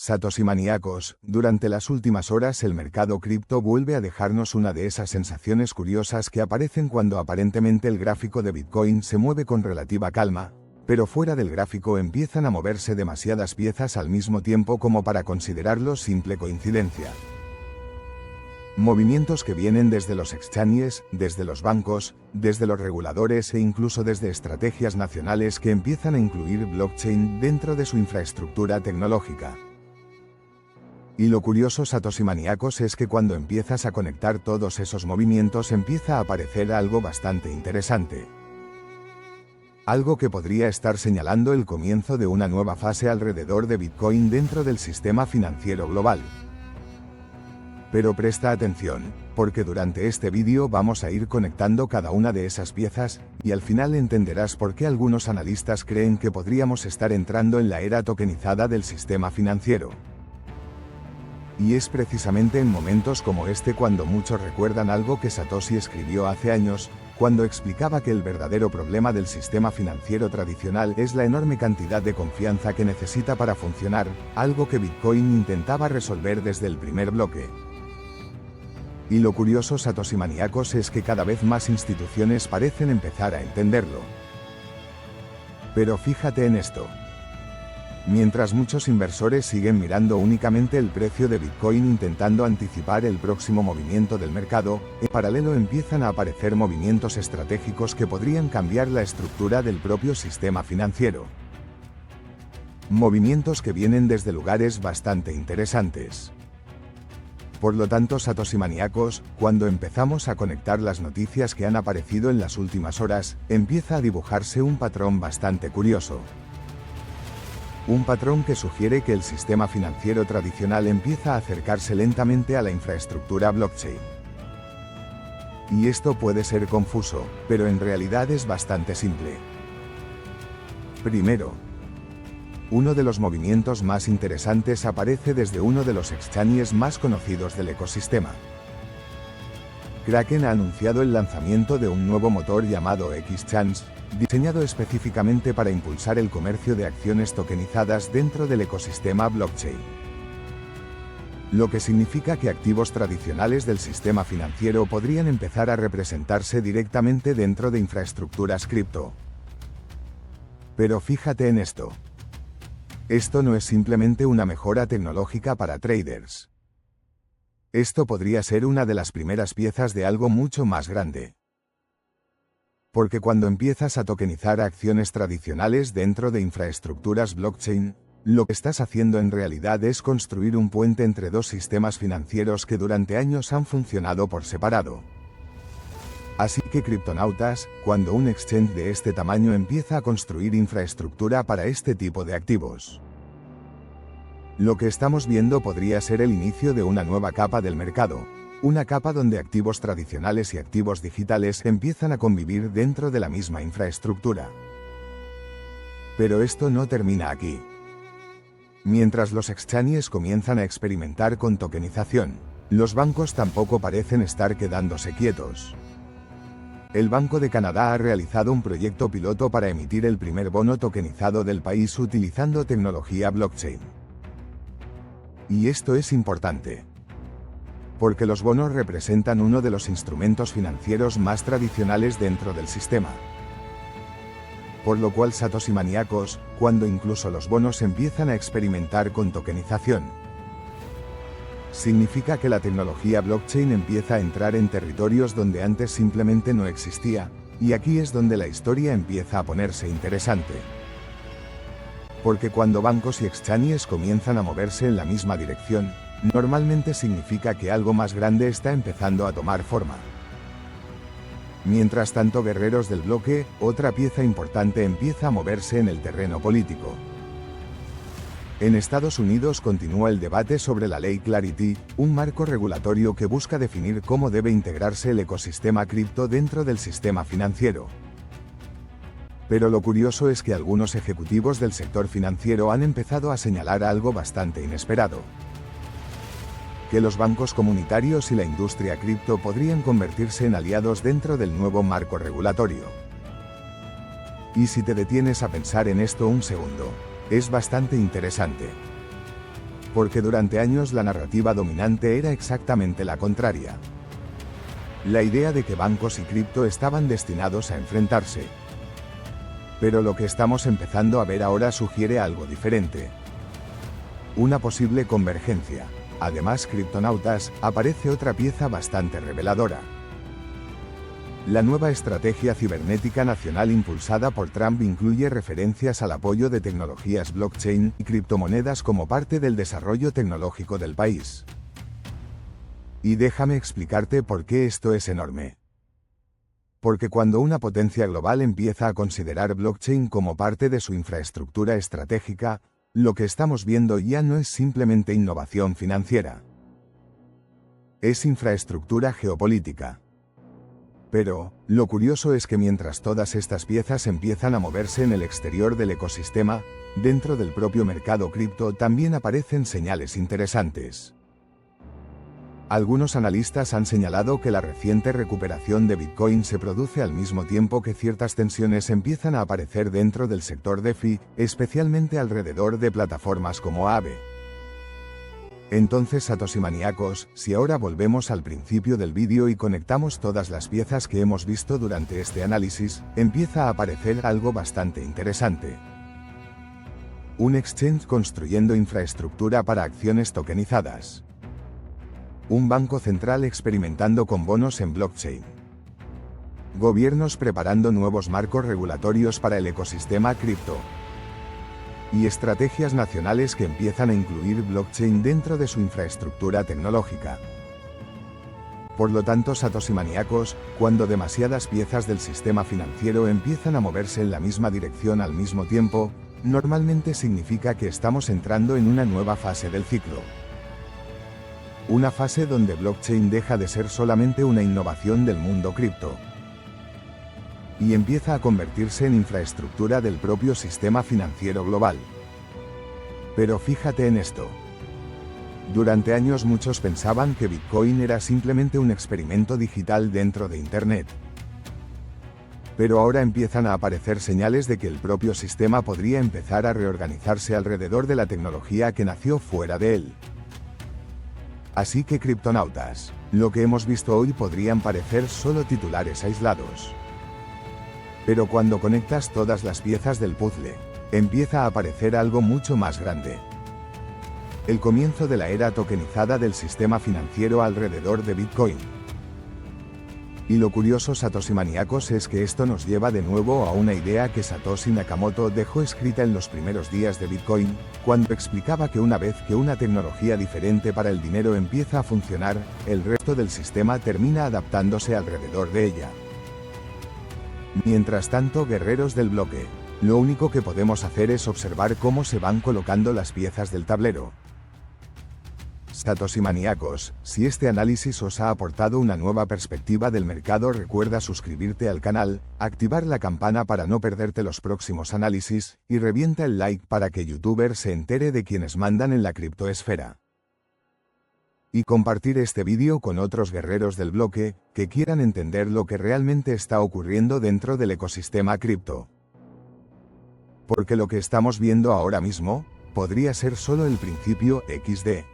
Satoshi maníacos, durante las últimas horas el mercado cripto vuelve a dejarnos una de esas sensaciones curiosas que aparecen cuando aparentemente el gráfico de Bitcoin se mueve con relativa calma, pero fuera del gráfico empiezan a moverse demasiadas piezas al mismo tiempo como para considerarlo simple coincidencia. Movimientos que vienen desde los exchanges, desde los bancos, desde los reguladores e incluso desde estrategias nacionales que empiezan a incluir blockchain dentro de su infraestructura tecnológica. Y lo curioso, Satoshi maníacos, es que cuando empiezas a conectar todos esos movimientos empieza a aparecer algo bastante interesante. Algo que podría estar señalando el comienzo de una nueva fase alrededor de Bitcoin dentro del sistema financiero global. Pero presta atención, porque durante este vídeo vamos a ir conectando cada una de esas piezas, y al final entenderás por qué algunos analistas creen que podríamos estar entrando en la era tokenizada del sistema financiero. Y es precisamente en momentos como este cuando muchos recuerdan algo que Satoshi escribió hace años, cuando explicaba que el verdadero problema del sistema financiero tradicional es la enorme cantidad de confianza que necesita para funcionar, algo que Bitcoin intentaba resolver desde el primer bloque. Y lo curioso, Satoshi maníacos, es que cada vez más instituciones parecen empezar a entenderlo. Pero fíjate en esto. Mientras muchos inversores siguen mirando únicamente el precio de Bitcoin intentando anticipar el próximo movimiento del mercado, en paralelo empiezan a aparecer movimientos estratégicos que podrían cambiar la estructura del propio sistema financiero. Movimientos que vienen desde lugares bastante interesantes. Por lo tanto, Satoshi maníacos, cuando empezamos a conectar las noticias que han aparecido en las últimas horas, empieza a dibujarse un patrón bastante curioso. Un patrón que sugiere que el sistema financiero tradicional empieza a acercarse lentamente a la infraestructura blockchain. Y esto puede ser confuso, pero en realidad es bastante simple. Primero, uno de los movimientos más interesantes aparece desde uno de los exchanges más conocidos del ecosistema. Kraken ha anunciado el lanzamiento de un nuevo motor llamado Xchance, diseñado específicamente para impulsar el comercio de acciones tokenizadas dentro del ecosistema blockchain. Lo que significa que activos tradicionales del sistema financiero podrían empezar a representarse directamente dentro de infraestructuras cripto. Pero fíjate en esto. Esto no es simplemente una mejora tecnológica para traders. Esto podría ser una de las primeras piezas de algo mucho más grande. Porque cuando empiezas a tokenizar acciones tradicionales dentro de infraestructuras blockchain, lo que estás haciendo en realidad es construir un puente entre dos sistemas financieros que durante años han funcionado por separado. Así que, criptonautas, cuando un exchange de este tamaño empieza a construir infraestructura para este tipo de activos, lo que estamos viendo podría ser el inicio de una nueva capa del mercado. Una capa donde activos tradicionales y activos digitales empiezan a convivir dentro de la misma infraestructura. Pero esto no termina aquí. Mientras los exchanges comienzan a experimentar con tokenización, los bancos tampoco parecen estar quedándose quietos. El Banco de Canadá ha realizado un proyecto piloto para emitir el primer bono tokenizado del país utilizando tecnología blockchain. Y esto es importante, porque los bonos representan uno de los instrumentos financieros más tradicionales dentro del sistema. Por lo cual, Satoshi maníacos, cuando incluso los bonos empiezan a experimentar con tokenización, significa que la tecnología blockchain empieza a entrar en territorios donde antes simplemente no existía, y aquí es donde la historia empieza a ponerse interesante. Porque cuando bancos y exchanges comienzan a moverse en la misma dirección, normalmente significa que algo más grande está empezando a tomar forma. Mientras tanto, guerreros del bloque, otra pieza importante empieza a moverse en el terreno político. En Estados Unidos continúa el debate sobre la ley Clarity, un marco regulatorio que busca definir cómo debe integrarse el ecosistema cripto dentro del sistema financiero. Pero lo curioso es que algunos ejecutivos del sector financiero han empezado a señalar algo bastante inesperado. que los bancos comunitarios y la industria cripto podrían convertirse en aliados dentro del nuevo marco regulatorio. Y si te detienes a pensar en esto un segundo, es bastante interesante. Porque durante años la narrativa dominante era exactamente la contraria. La idea de que bancos y cripto estaban destinados a enfrentarse. Pero lo que estamos empezando a ver ahora sugiere algo diferente. Una posible convergencia. Además, criptonautas, aparece otra pieza bastante reveladora. La nueva estrategia cibernética nacional impulsada por Trump incluye referencias al apoyo de tecnologías blockchain y criptomonedas como parte del desarrollo tecnológico del país. Y déjame explicarte por qué esto es enorme. Porque cuando una potencia global empieza a considerar blockchain como parte de su infraestructura estratégica, lo que estamos viendo ya no es simplemente innovación financiera. Es infraestructura geopolítica. Pero, lo curioso es que mientras todas estas piezas empiezan a moverse en el exterior del ecosistema, dentro del propio mercado cripto también aparecen señales interesantes. Algunos analistas han señalado que la reciente recuperación de Bitcoin se produce al mismo tiempo que ciertas tensiones empiezan a aparecer dentro del sector DeFi, especialmente alrededor de plataformas como Aave. Entonces, Satoshi maníacos, si ahora volvemos al principio del vídeo y conectamos todas las piezas que hemos visto durante este análisis, empieza a aparecer algo bastante interesante. Un exchange construyendo infraestructura para acciones tokenizadas. Un banco central experimentando con bonos en blockchain. Gobiernos preparando nuevos marcos regulatorios para el ecosistema cripto. Y estrategias nacionales que empiezan a incluir blockchain dentro de su infraestructura tecnológica. Por lo tanto, Satoshi maníacos, cuando demasiadas piezas del sistema financiero empiezan a moverse en la misma dirección al mismo tiempo, normalmente significa que estamos entrando en una nueva fase del ciclo. Una fase donde blockchain deja de ser solamente una innovación del mundo cripto y empieza a convertirse en infraestructura del propio sistema financiero global. Pero fíjate en esto. Durante años muchos pensaban que Bitcoin era simplemente un experimento digital dentro de Internet. Pero ahora empiezan a aparecer señales de que el propio sistema podría empezar a reorganizarse alrededor de la tecnología que nació fuera de él. Así que criptonautas, lo que hemos visto hoy podrían parecer solo titulares aislados. Pero cuando conectas todas las piezas del puzzle, empieza a aparecer algo mucho más grande. El comienzo de la era tokenizada del sistema financiero alrededor de Bitcoin. Y lo curioso, Satoshi maníacos, es que esto nos lleva de nuevo a una idea que Satoshi Nakamoto dejó escrita en los primeros días de Bitcoin, cuando explicaba que una vez que una tecnología diferente para el dinero empieza a funcionar, el resto del sistema termina adaptándose alrededor de ella. Mientras tanto, guerreros del bloque, lo único que podemos hacer es observar cómo se van colocando las piezas del tablero. Satoshi maníacos, si este análisis os ha aportado una nueva perspectiva del mercado, recuerda suscribirte al canal, activar la campana para no perderte los próximos análisis, y revienta el like para que YouTuber se entere de quienes mandan en la criptoesfera. Y compartir este vídeo con otros guerreros del bloque, que quieran entender lo que realmente está ocurriendo dentro del ecosistema cripto. Porque lo que estamos viendo ahora mismo, podría ser solo el principio XD.